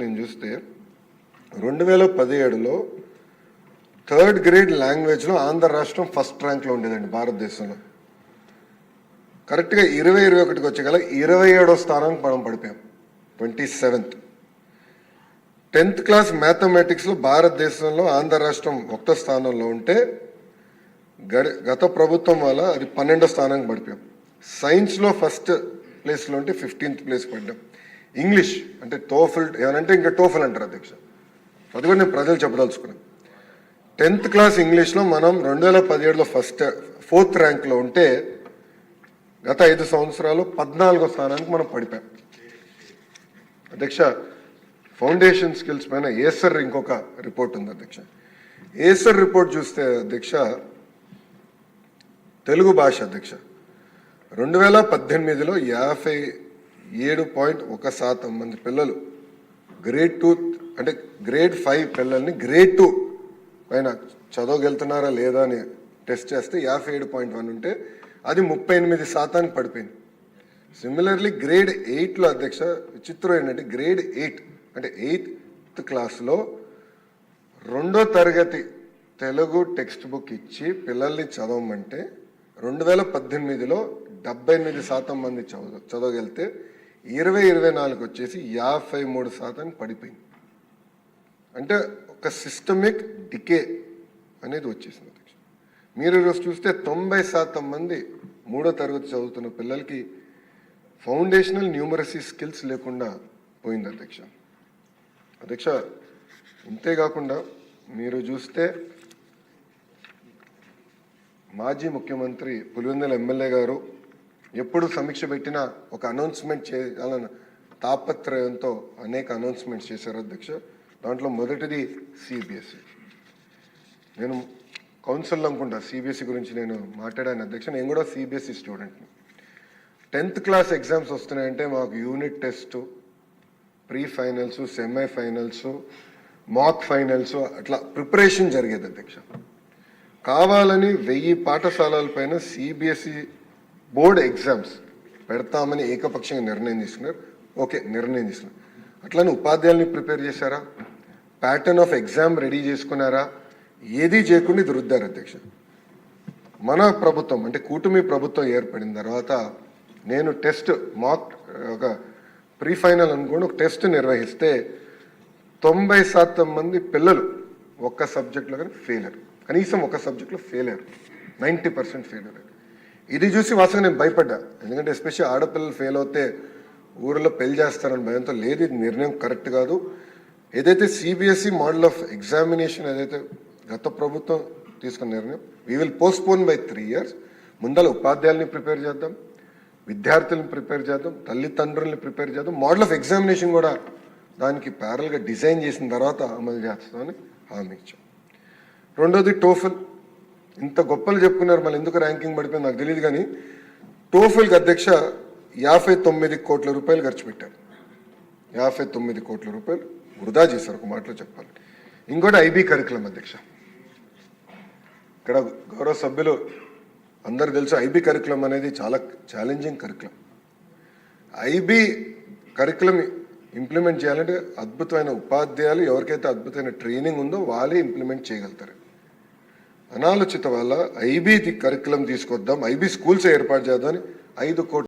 నేను చూస్తే 2017లో third grade లాంగ్వేజ్లో ఆంధ్ర రాష్ట్రం ఫస్ట్ ర్యాంక్లో ఉండేదండి భారతదేశంలో. కరెక్ట్గా 2021కి వచ్చే గల 27వ స్థానానికి మనం పడిపోయాం, 27th. 10th క్లాస్ మ్యాథమెటిక్స్లో భారతదేశంలో ఆంధ్ర రాష్ట్రం 1వ స్థానంలో ఉంటే గత ప్రభుత్వం వల్ల అది 12వ స్థానానికి పడిపోయాం. సైన్స్లో ఫస్ట్ ప్లేస్లో ఉంటే 15th ప్లేస్ పడ్డాం. ఇంగ్లీష్ అంటే టోఫెల్ ఏమనంటే ఇంకా టోఫెల్ అంటారు అధ్యక్ష, అది కూడా నేను ప్రజలు చెప్పదలుచుకున్నాను. 10th క్లాస్ ఇంగ్లీష్లో మనం 2017లో 4th ర్యాంక్లో ఉంటే గత 5 సంవత్సరాలు 14వ స్థానానికి మనం పడిపోయాం అధ్యక్ష. ఫౌండేషన్ స్కిల్స్ పైన ఏసర్ ఇంకొక రిపోర్ట్ ఉంది అధ్యక్ష. ఏసర్ రిపోర్ట్ చూస్తే అధ్యక్ష, తెలుగు భాష అధ్యక్ష 2018లో 57.1% మంది పిల్లలు గ్రేడ్ 2 అంటే గ్రేడ్ 5 పిల్లల్ని గ్రేడ్ 2 పైన చదవగలుగుతున్నారా లేదా అని టెస్ట్ చేస్తే 57.1 ఉంటే అది 38% పడిపోయింది. సిమిలర్లీ గ్రేడ్ 8లో అధ్యక్ష విచిత్రం ఏంటంటే గ్రేడ్ 8 అంటే 8th క్లాస్లో 2వ తరగతి తెలుగు టెక్స్ట్ బుక్ ఇచ్చి పిల్లల్ని చదవమంటే 2018లో 78% మంది చదవగలిగితే 2024 వచ్చేసి 53% పడిపోయింది. అంటే ఒక సిస్టమిక్ డికే అనేది వచ్చేసింది అధ్యక్ష. మీరు ఈరోజు చూస్తే 90% మంది 3వ తరగతి చదువుతున్న పిల్లలకి ఫౌండేషనల్ న్యూమరసీ స్కిల్స్ లేకుండా పోయింది అధ్యక్ష. అధ్యక్ష ఇంతేకాకుండా మీరు చూస్తే మాజీ ముఖ్యమంత్రి పులివెందుల ఎమ్మెల్యే గారు ఎప్పుడు సమీక్ష పెట్టినా ఒక అనౌన్స్మెంట్ చేయాలన్న తాపత్రయంతో అనేక అనౌన్స్మెంట్స్ చేశారు అధ్యక్ష. దాంట్లో మొదటిది సిబిఎస్ఈ. నేను కౌన్సిల్లో అనుకుంటా సిబిఎస్ఈ గురించి నేను మాట్లాడాను అధ్యక్ష. నేను కూడా సిబిఎస్ఈ స్టూడెంట్ని. 10th క్లాస్ ఎగ్జామ్స్ వస్తున్నాయంటే మాకు unit test, pre finals, semi finals, mock finals అట్లా ప్రిపరేషన్ జరిగేది అధ్యక్ష. కావాలని 1000 పాఠశాలల పైన సిబిఎస్ఈ బోర్డ్ ఎగ్జామ్స్ పెడతామని ఏకపక్షంగా నిర్ణయం తీసుకున్నారు. ఓకే, నిర్ణయం తీసుకున్నారు. అట్లని ఉపాధ్యాయుల్ని ప్రిపేర్ చేశారా? ప్యాటర్న్ ఆఫ్ ఎగ్జామ్ రెడీ చేసుకున్నారా? ఏదీ చేయకుండా ఇది రుద్దారు అధ్యక్ష. మన ప్రభుత్వం అంటే కూటమి ప్రభుత్వం ఏర్పడిన తర్వాత నేను టెస్ట్ మాక్ ఒక ప్రీ ఫైనల్ అనుకోండి ఒక టెస్ట్ నిర్వహిస్తే 90% మంది పిల్లలు ఒక్క సబ్జెక్ట్లో కానీ ఫెయిల్ అయ్యారు. కనీసం ఒక సబ్జెక్ట్లో ఫెయిల్ అయ్యారు. 90% ఫెయిల్ అయ్యారు. ఇది చూసి వాస్తవంగా నేను భయపడ్డా. ఎందుకంటే ఎస్పెషల్లీ ఆడపిల్లలు ఫెయిల్ అవుతే ఊరిలో పెళ్లి చేస్తారని భయంతో. లేదు, ఇది నిర్ణయం కరెక్ట్ కాదు. ఏదైతే సిబిఎస్ఈ మోడల్ ఆఫ్ ఎగ్జామినేషన్ ఏదైతే గత ప్రభుత్వం తీసుకున్న నిర్ణయం, we will postpone by 3 years. ముందర ఉపాధ్యాయుల్ని ప్రిపేర్ చేద్దాం, విద్యార్థులను ప్రిపేర్ చేద్దాం, తల్లిదండ్రుల్ని ప్రిపేర్ చేద్దాం, మోడల్ ఆఫ్ ఎగ్జామినేషన్ కూడా దానికి ప్యారల్గా డిజైన్ చేసిన తర్వాత అమలు చేస్తామని హామీ ఇచ్చాం. రెండోది టోఫెల్. ఇంత గొప్పలు చెప్పుకున్నారు, మళ్ళీ ఎందుకు ర్యాంకింగ్ పడిపోయింది నాకు తెలియదు. కానీ టోఫెల్కి అధ్యక్ష 59 కోట్ల రూపాయలు ఖర్చు పెట్టారు. 59 కోట్ల రూపాయలు వృధా చేశారు ఒక మాటలో చెప్పాలి. ఇంకోటి ఐబీ కరికులం అధ్యక్ష. ఇక్కడ గౌరవ సభ్యులు అందరు తెలుసు, ఐబీ కరికులం అనేది చాలా challenging curriculum. IB curriculum implement చేయాలంటే అద్భుతమైన ఉపాధ్యాయులు, ఎవరికైతే అద్భుతమైన ట్రైనింగ్ ఉందో వాళ్ళే ఇంప్లిమెంట్ చేయగలుగుతారు. అనాలోచిత వల్ల ఐబీ కరికులం తీసుకొద్దాం, ఐబీ స్కూల్స్ ఏర్పాటు చేద్దామని 5 కోట్ల